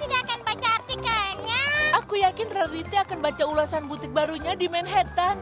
tidak akan baca artikelnya. Aku yakin Rarity akan baca ulasan butik barunya di Manhattan.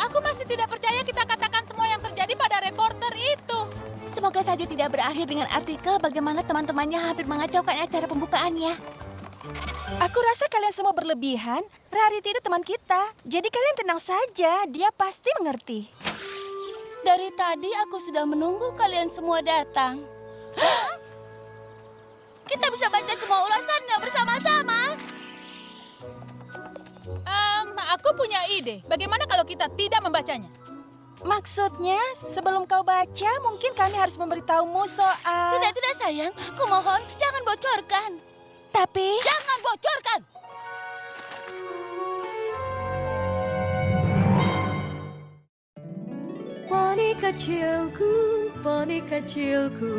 Aku masih tidak percaya kita katakan semua yang terjadi pada reporter itu. Semoga saja tidak berakhir dengan artikel bagaimana teman-temannya hampir mengacaukan acara pembukaannya. Aku rasa kalian semua berlebihan. Rarity itu teman kita. Jadi kalian tenang saja, dia pasti mengerti. Dari tadi aku sudah menunggu kalian semua datang. Kita bisa baca semua ulasannya bersama-sama. Aku punya ide. Bagaimana kalau kita tidak membacanya? Maksudnya, sebelum kau baca, mungkin kami harus memberitahumu soal... Tidak sayang. Kumohon, jangan bocorkan. Tapi... Jangan bocorkan! Poni kecilku, poni kecilku.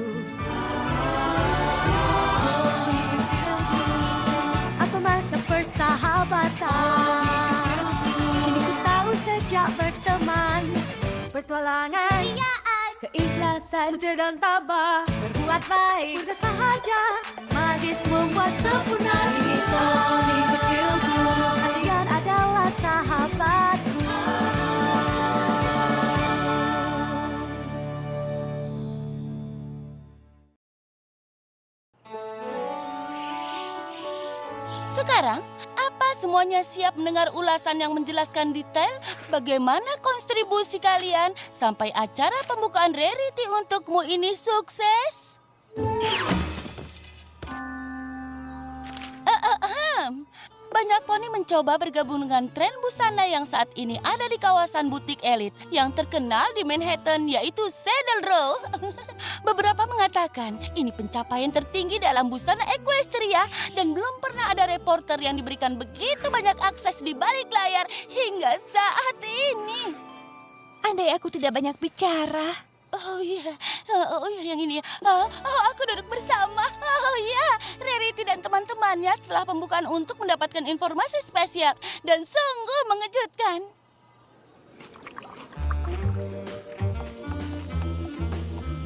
Poni kecilku, apa makna persahabatan? Kini ku tahu sejak berteman, petualangan, keikhlasan, setia dan tabah, berbuat baik, mudah sahaja, magis membuat sempurna. Ini poni kecilku, kalian adalah sahabatku. Sekarang, apa semuanya siap mendengar ulasan yang menjelaskan detail bagaimana kontribusi kalian sampai acara pembukaan Rarity untukmu ini sukses? Banyak poni mencoba bergabung dengan tren busana yang saat ini ada di kawasan butik elit yang terkenal di Manhattan, yaitu Saddle Row. Beberapa mengatakan ini pencapaian tertinggi dalam busana equestria dan belum pernah ada reporter yang diberikan begitu banyak akses di balik layar hingga saat ini. Andai aku tidak banyak bicara. Oh iya, yang ini ya. Aku duduk bersama. Oh iya, Rarity dan teman-temannya setelah pembukaan untuk mendapatkan informasi spesial dan sungguh mengejutkan.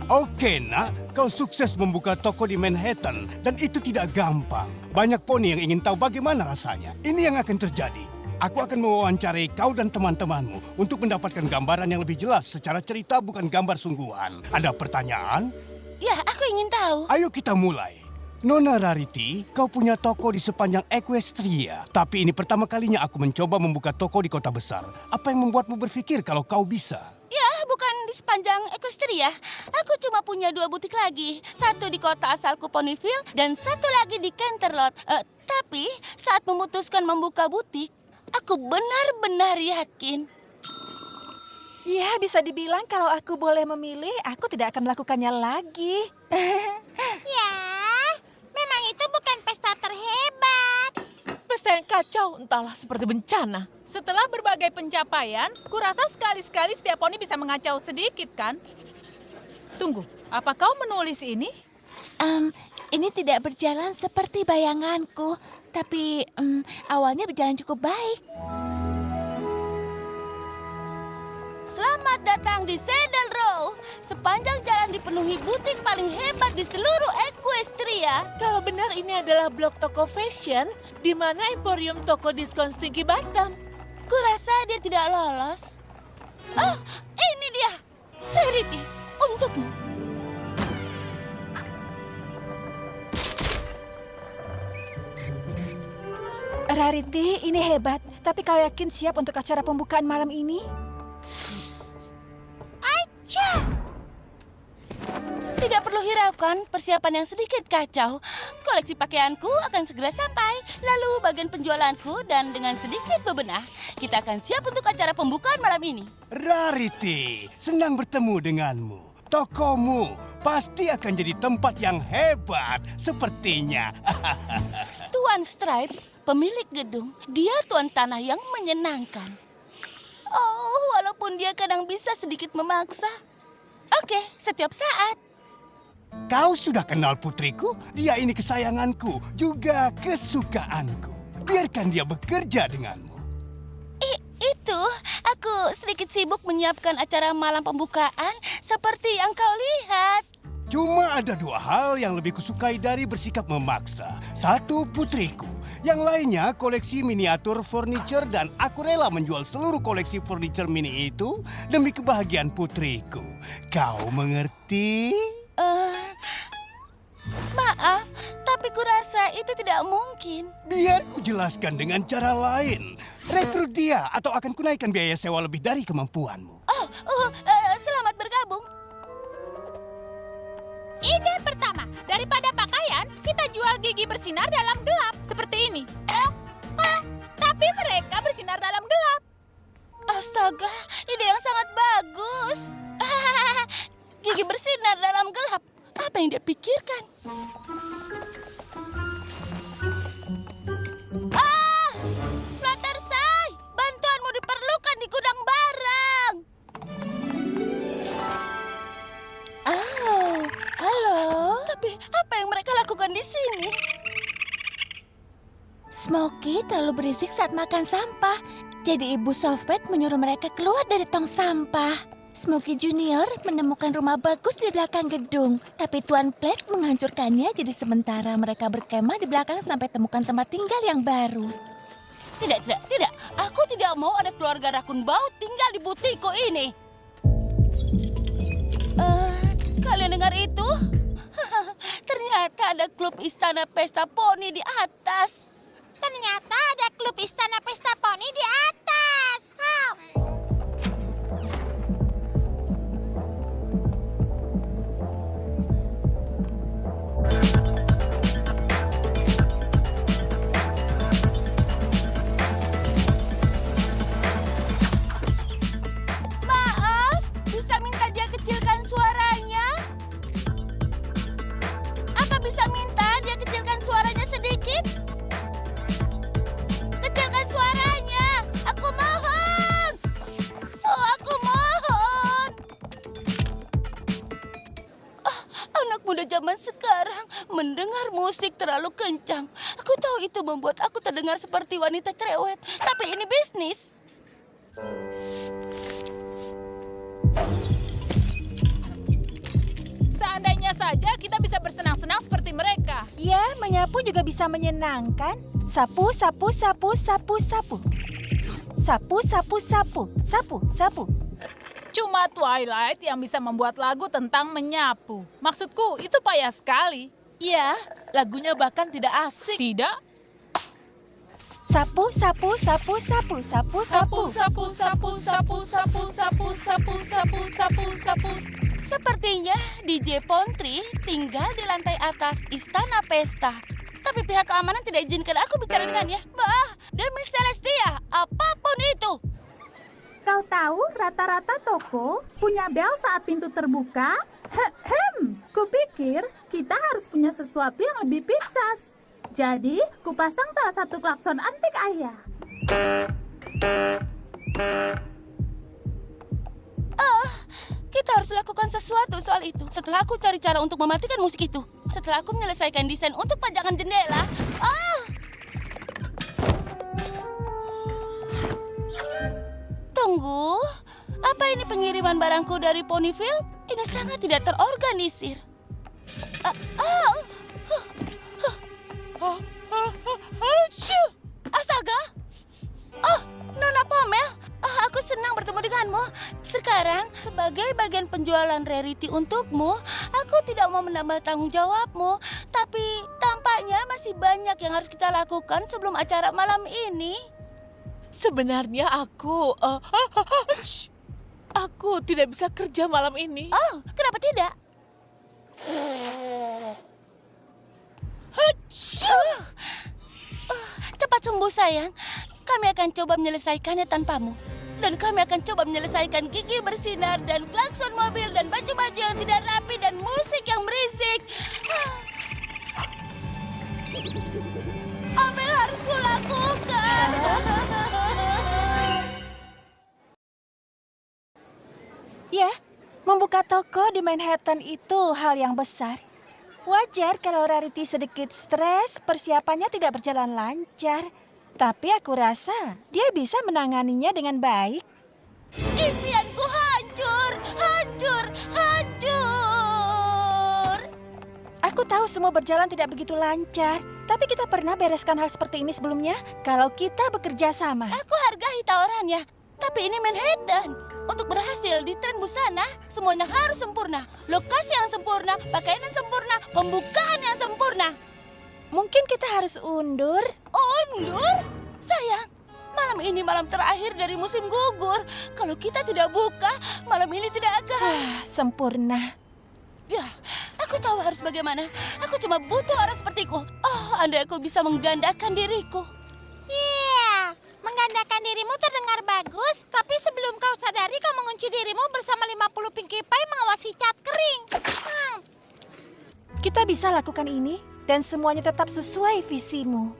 Oke, nak. Kau sukses membuka toko di Manhattan dan itu tidak gampang. Banyak poni yang ingin tahu bagaimana rasanya. Ini yang akan terjadi. Aku akan mewawancarai kau dan teman-temanmu untuk mendapatkan gambaran yang lebih jelas secara cerita bukan gambar sungguhan. Ada pertanyaan? Ya, aku ingin tahu. Ayo kita mulai. Nona Rarity, kau punya toko di sepanjang Equestria. Tapi ini pertama kalinya aku mencoba membuka toko di kota besar. Apa yang membuatmu berpikir kalau kau bisa? Ya, bukan di sepanjang Equestria. Aku cuma punya 2 butik lagi. Satu di kota asalku Ponyville dan satu lagi di Canterlot. Tapi saat memutuskan membuka butik, aku benar-benar yakin. Ya, bisa dibilang kalau aku boleh memilih, aku tidak akan melakukannya lagi. Ya, memang itu bukan pesta terhebat. Pesta yang kacau, entahlah seperti bencana. Setelah berbagai pencapaian, kurasa sekali-sekali setiap poni bisa mengacau sedikit, kan? Tunggu, apa kau menulis ini? Ini tidak berjalan seperti bayanganku, tapi awalnya berjalan cukup baik. Selamat datang di Saddle Row. Sepanjang jalan dipenuhi butik paling hebat di seluruh Equestria. Kalau benar ini adalah blok toko fashion, di mana emporium toko diskon Stinky Bottom. Kurasa dia tidak lolos. Oh, ini dia. Rarity, untukmu. Rarity, ini hebat. Tapi kau yakin siap untuk acara pembukaan malam ini? Tidak perlu hiraukan, persiapan yang sedikit kacau. Koleksi pakaianku akan segera sampai, lalu bagian penjualanku dan dengan sedikit bebenah, kita akan siap untuk acara pembukaan malam ini. Rarity, senang bertemu denganmu. Tokomu pasti akan jadi tempat yang hebat sepertinya. Tuan Stripes, pemilik gedung, dia tuan tanah yang menyenangkan. Oh, walaupun dia kadang bisa sedikit memaksa. Oke, setiap saat. Kau sudah kenal putriku? Dia ini kesayanganku, juga kesukaanku. Biarkan dia bekerja denganmu. Itu, aku sedikit sibuk menyiapkan acara malam pembukaan seperti yang kau lihat. Cuma ada dua hal yang lebih kusukai dari bersikap memaksa. Satu, putriku. Yang lainnya, koleksi miniatur furniture dan aku rela menjual seluruh koleksi furniture mini itu demi kebahagiaan putriku. Kau mengerti? Maaf, tapi kurasa itu tidak mungkin. Biar ku jelaskan dengan cara lain. Rekrut dia atau akan kunaikkan biaya sewa lebih dari kemampuanmu. Selamat bergabung. Ide pertama, daripada pakaian, kita jual gigi bersinar dalam gelap. Seperti ini. Tapi mereka bersinar dalam gelap. Astaga, ide yang sangat bagus. Gigi bersinar dalam gelap. Apa yang dia pikirkan? Fluttershy, bantuanmu diperlukan di gudang barang. Halo. Tapi apa yang mereka lakukan di sini? Smokey terlalu berisik saat makan sampah. Jadi Ibu Softbed menyuruh mereka keluar dari tong sampah. Smokey Junior menemukan rumah bagus di belakang gedung. Tapi Tuan Black menghancurkannya, jadi sementara mereka berkemah di belakang sampai temukan tempat tinggal yang baru. Tidak. Aku tidak mau ada keluarga rakun bau tinggal di butikku ini. Kalian dengar itu? Ternyata ada klub Istana Pesta Poni di atas. Ternyata ada klub Istana Pesta Poni di atas. Maaf, bisa minta dia kecilkan suaranya? Apa bisa minta dia kecilkan suaranya sedikit? Kecilkan suaranya, aku mohon. Oh, aku mohon. Anak muda zaman sekarang mendengar musik terlalu kencang. Aku tahu itu membuat aku terdengar seperti wanita cerewet, tapi ini bisnis. Seandainya saja kita bisa bersenang-senang seperti mereka. Ya, menyapu juga bisa menyenangkan. Sapu, sapu, sapu, sapu, sapu. Sapu, sapu, sapu, sapu, sapu. Cuma Twilight yang bisa membuat lagu tentang menyapu. Maksudku, itu payah sekali. Ya, lagunya bahkan tidak asik. Tidak? Sapu, sapu, sapu, sapu, sapu, sapu. Sapu. Sepertinya DJ Pontri tinggal di lantai atas Istana Pesta. Tapi pihak keamanan tidak izinkan aku bicara dengannya. Bah, demi Celestia, apapun itu. Kau tahu rata-rata toko punya bel saat pintu terbuka? Kupikir kita harus punya sesuatu yang lebih piksas. Jadi, kupasang salah satu klakson antik ayah. Kita harus lakukan sesuatu soal itu. Setelah aku cari cara untuk mematikan musik itu. Setelah aku menyelesaikan desain untuk pajangan jendela. Tunggu. Apa ini pengiriman barangku dari Ponyville? Ini sangat tidak terorganisir. Astaga! Oh, Nona Pomel. Aku senang bertemu denganmu. Sekarang, sebagai bagian penjualan Rarity untukmu, aku tidak mau menambah tanggung jawabmu. Tapi tampaknya masih banyak yang harus kita lakukan sebelum acara malam ini. Sebenarnya aku tidak bisa kerja malam ini. Oh, kenapa tidak? Cepat sembuh, sayang. Kami akan coba menyelesaikannya tanpamu. Dan kami akan coba menyelesaikan gigi bersinar dan klakson mobil dan baju-baju yang tidak rapi dan musik yang berisik. Apa yang harus kulakukan? Ya, membuka toko di Manhattan itu hal yang besar. Wajar kalau Rarity sedikit stres, persiapannya tidak berjalan lancar. Tapi aku rasa dia bisa menanganinya dengan baik. Impianku hancur, hancur, hancur. Aku tahu semua berjalan tidak begitu lancar, tapi kita pernah bereskan hal seperti ini sebelumnya kalau kita bekerja sama. Aku hargai tawarannya, tapi ini Manhattan. Untuk berhasil di tren busana, semuanya harus sempurna. Lokasi yang sempurna, pakaian yang sempurna, pembukaan yang sempurna. Mungkin kita harus undur. Undur? Sayang, malam ini malam terakhir dari musim gugur. Kalau kita tidak buka, malam ini tidak akan... Sempurna. Ya, aku tahu harus bagaimana. Aku cuma butuh orang sepertiku. Oh, andai aku bisa menggandakan diriku. Iya, menggandakan dirimu terdengar bagus, tapi sebelum kau sadari kau mengunci dirimu bersama 50 Pinkie Pie mengawasi cat kering. Kita bisa lakukan ini dan semuanya tetap sesuai visimu.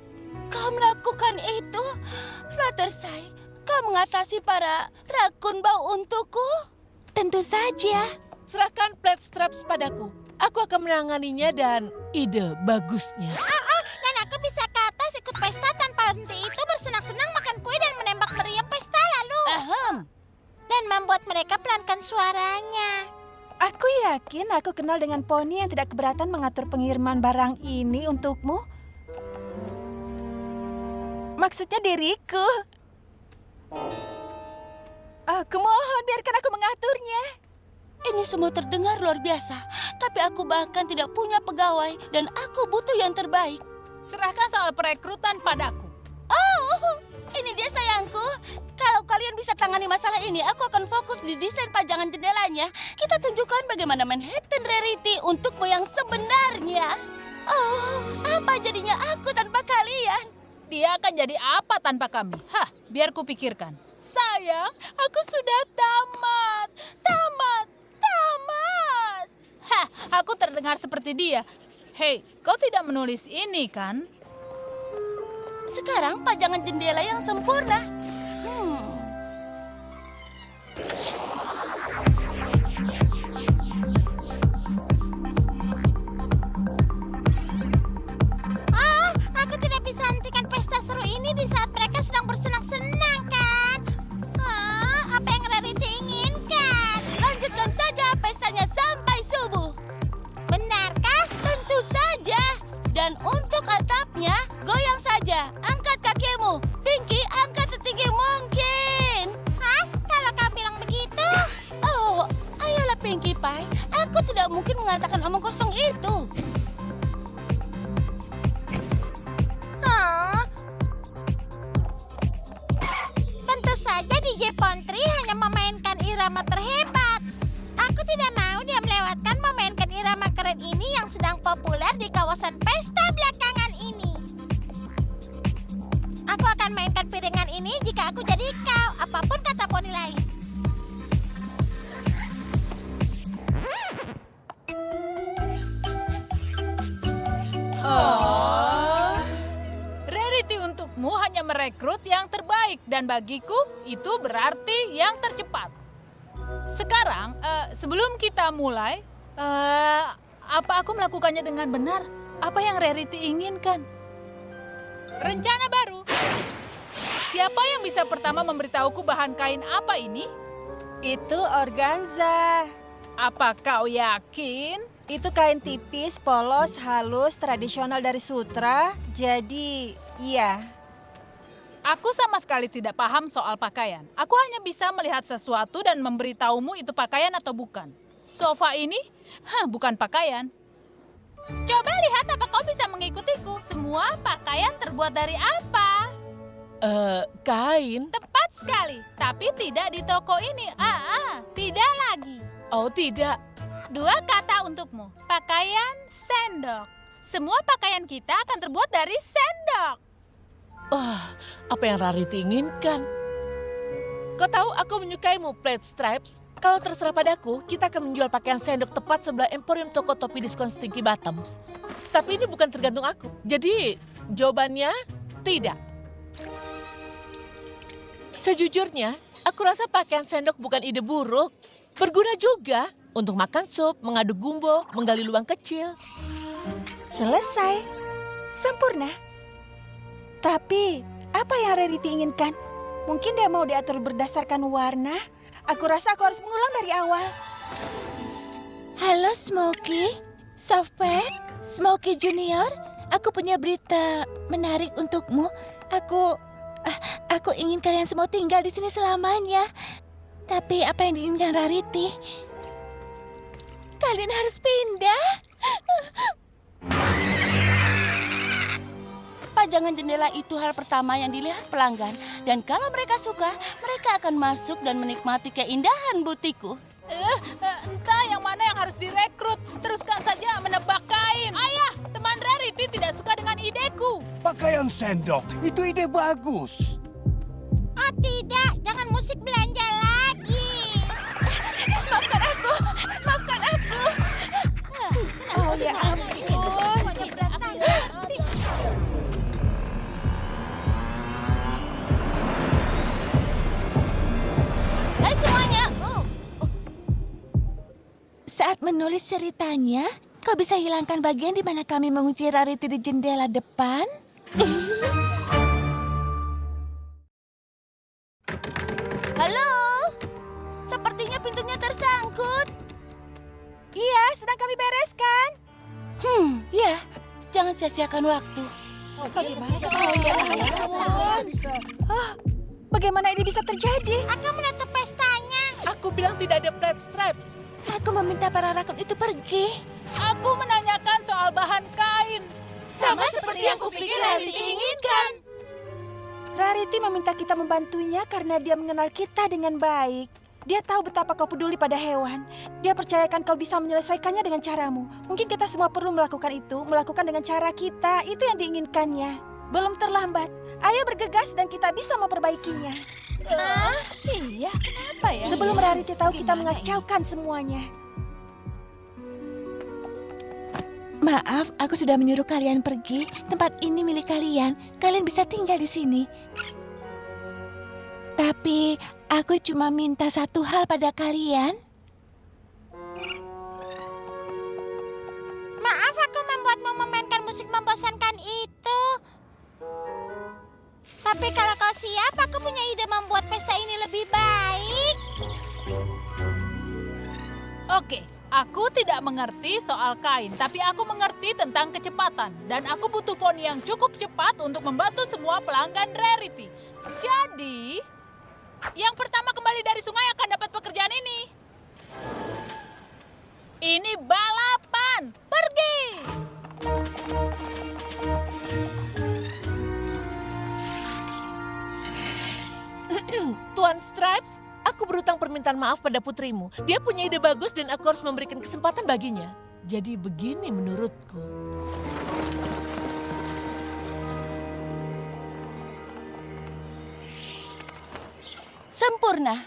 Kau melakukan itu? Fluttershy, kau mengatasi para rakun bau untukku? Tentu saja. Serahkan plate straps padaku. Aku akan menanganinya dan ide bagusnya. Dan aku bisa ke atas ikut pesta tanpa henti itu bersenang-senang makan kue dan menembak meriam pesta lalu. Dan membuat mereka pelankan suaranya. Aku yakin aku kenal dengan poni yang tidak keberatan mengatur pengiriman barang ini untukmu. Maksudnya diriku. Aku mohon biarkan aku mengaturnya. Ini semua terdengar luar biasa, tapi aku bahkan tidak punya pegawai dan aku butuh yang terbaik. Serahkan soal perekrutan padaku. Oh, ini dia sayangku. Kalau kalian bisa tangani masalah ini, aku akan fokus di desain pajangan jendelanya. Kita tunjukkan bagaimana Manhattan Rarity untukmu yang sebenarnya. Oh, apa jadinya aku tanpa kalian? Dia akan jadi apa tanpa kami? Biar kupikirkan. Sayang, aku sudah tamat. Aku terdengar seperti dia. Hei, kau tidak menulis ini kan? Sekarang pajangan jendela yang sempurna. Aku tidak bisa hentikan pesta seru ini di saat mereka sedang bersenang-senang kan? Apa yang Rarity inginkan? Lanjutkan saja pestanya sampai subuh. Benarkah? Tentu saja. Dan untuk atapnya, goyang saja. Angkat kakimu. Pinky, angkat setinggi mungkin. Kalau kau bilang begitu? Oh, ayolah Pinkie Pie. Aku tidak mungkin mengatakan omong kosong itu. Tentu saja DJ Pontri hanya memainkan irama terhebat. Aku tidak mau dia melewatkan memainkan irama keren ini yang sedang populer di kawasan pesta belakangan ini. Aku akan mainkan piringan ini jika aku jadi kau, apapun kata poni lain. Rarity untukmu hanya merekrut yang terbaik dan bagiku itu berarti yang tercepat. Sekarang, sebelum kita mulai, apa aku melakukannya dengan benar? Apa yang Rarity inginkan? Rencana baru. Siapa yang bisa pertama memberitahuku bahan kain apa ini? Itu organza. Apa kau yakin? Itu kain tipis, polos, halus, tradisional dari sutra. Jadi, iya. Aku sama sekali tidak paham soal pakaian. Aku hanya bisa melihat sesuatu dan memberitahumu itu pakaian atau bukan. Sofa ini, bukan pakaian. Coba lihat apa kau bisa mengikutiku. Semua pakaian terbuat dari apa? Kain? Tepat sekali, tapi tidak di toko ini. Tidak lagi. Oh, tidak. 2 kata untukmu. Pakaian sendok. Semua pakaian kita akan terbuat dari sendok. Apa yang Rarity inginkan? Kau tahu aku menyukaimu, Plate Stripes. Kalau terserah padaku, kita akan menjual pakaian sendok tepat sebelah emporium toko topi diskon Stinky Bottoms. Tapi ini bukan tergantung aku. Jadi, jawabannya tidak. Sejujurnya, aku rasa pakaian sendok bukan ide buruk. Berguna juga untuk makan sup, mengaduk gumbo, menggali lubang kecil. Selesai. Sempurna. Tapi, apa yang Rarity inginkan? Mungkin dia mau diatur berdasarkan warna. Aku rasa aku harus mengulang dari awal. Halo Smokey, Softpad, Smokey Junior, aku punya berita menarik untukmu. Aku ingin kalian semua tinggal di sini selamanya. Tapi apa yang diinginkan Rarity? Kalian harus pindah. Pajangan jendela itu hal pertama yang dilihat pelanggan. Dan kalau mereka suka, mereka akan masuk dan menikmati keindahan butikku. Entah yang mana yang harus direkrut. Teruskan saja menebak kain. Ayah, teman Rarity tidak suka dengan ideku. Pakaian sendok, itu ide bagus. Oh tidak, jangan musik belanja lagi. Maafkan aku. Oh ya ampun. Hai semuanya. Saat menulis ceritanya, kau bisa hilangkan bagian di mana kami mengunci Rarity di jendela depan? Halo? Sepertinya pintunya tersangkut. Iya, sedang kami bereskan. Ya. Jangan sia-siakan waktu. Bagaimana ini bisa terjadi? Aku menutup pestanya. Aku bilang tidak ada Plat Stripes. Aku meminta para rakun itu pergi. Aku menanyakan soal bahan kain. Sama seperti yang kupikir Rarity inginkan. Rarity meminta kita membantunya karena dia mengenal kita dengan baik. Dia tahu betapa kau peduli pada hewan. Dia percayakan kau bisa menyelesaikannya dengan caramu. Mungkin kita semua perlu melakukan itu, melakukan dengan cara kita. Itu yang diinginkannya. Belum terlambat. Ayo bergegas dan kita bisa memperbaikinya. Iya, kenapa ya? Sebelum Rarity tahu kita mengacaukan semuanya. Maaf, aku sudah menyuruh kalian pergi. Tempat ini milik kalian. Kalian bisa tinggal di sini. Tapi aku cuma minta satu hal pada kalian. Maaf aku membuatmu memainkan musik membosankan itu. Tapi kalau kau siap, aku punya ide membuat pesta ini lebih baik. Oke, aku tidak mengerti soal kain, tapi aku mengerti tentang kecepatan. Dan aku butuh poni yang cukup cepat untuk membantu semua pelanggan Rarity. Jadi, yang pertama kembali dari sungai akan dapat pekerjaan ini. Ini balapan. Pergi! Tuan Stripes, aku berutang permintaan maaf pada putrimu. Dia punya ide bagus dan aku harus memberikan kesempatan baginya. Jadi begini menurutku. Sempurna.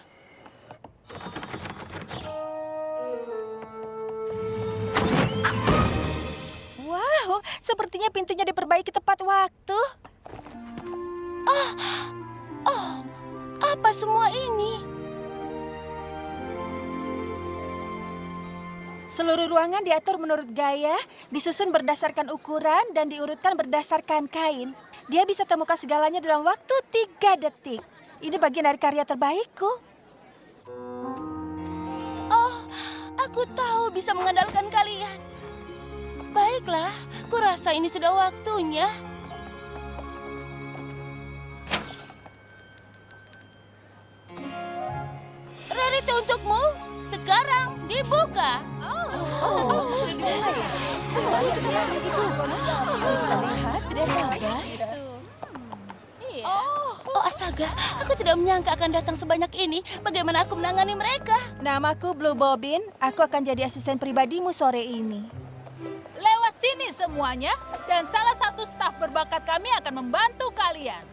Wow, sepertinya pintunya diperbaiki tepat waktu. Apa semua ini? Seluruh ruangan diatur menurut gaya, disusun berdasarkan ukuran, dan diurutkan berdasarkan kain. Dia bisa temukan segalanya dalam waktu 3 detik. Ini bagian dari karya terbaikku. Oh, aku tahu bisa mengandalkan kalian. Baiklah, kurasa ini sudah waktunya. Rarity untukmu, sekarang dibuka. Oh, astaga, aku tidak menyangka akan datang sebanyak ini. Bagaimana aku menangani mereka? Namaku Blue Bobbin, aku akan jadi asisten pribadimu sore ini. Lewat sini semuanya, dan salah satu staf berbakat kami akan membantu kalian.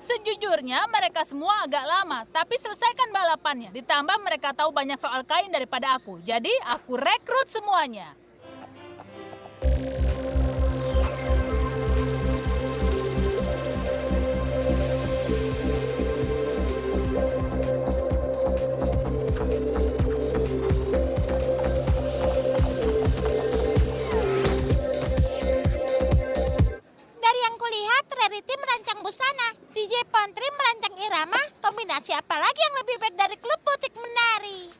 Sejujurnya mereka semua agak lama, tapi selesaikan balapannya. Ditambah mereka tahu banyak soal kain daripada aku. Jadi aku rekrut semuanya. Dari yang kulihat, Rarity merancang busana, DJ Pontri merancang irama, kombinasi apa lagi yang lebih baik dari klub butik menari?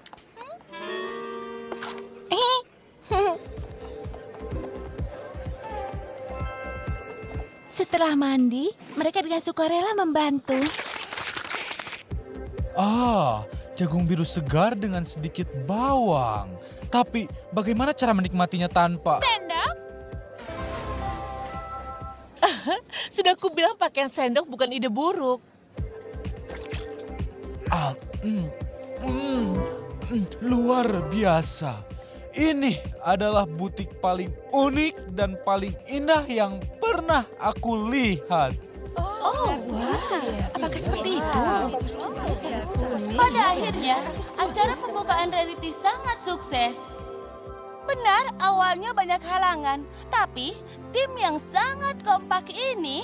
Setelah mandi, mereka dengan sukarela membantu. Jagung biru segar dengan sedikit bawang. Tapi bagaimana cara menikmatinya tanpa... Sendok? Sudah kubilang pakaian sendok bukan ide buruk. Luar biasa. Ini adalah butik paling unik dan paling indah yang pernah aku lihat. Apakah seperti itu? Pada akhirnya, acara pembukaan Rarity sangat sukses. Benar, awalnya banyak halangan, tapi tim yang sangat kompak ini...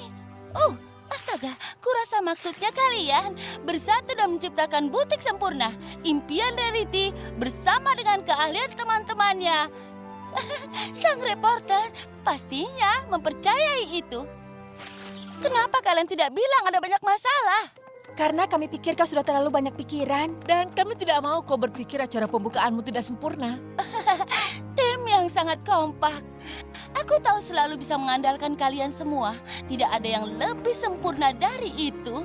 astaga, kurasa maksudnya kalian bersatu dan menciptakan butik sempurna. Impian Rarity bersama dengan keahlian teman-temannya. Sang reporter pastinya mempercayai itu. Kenapa kalian tidak bilang ada banyak masalah? Karena kami pikir kau sudah terlalu banyak pikiran. Dan kami tidak mau kau berpikir acara pembukaanmu tidak sempurna. Tim yang sangat kompak. Aku tahu selalu bisa mengandalkan kalian semua. Tidak ada yang lebih sempurna dari itu.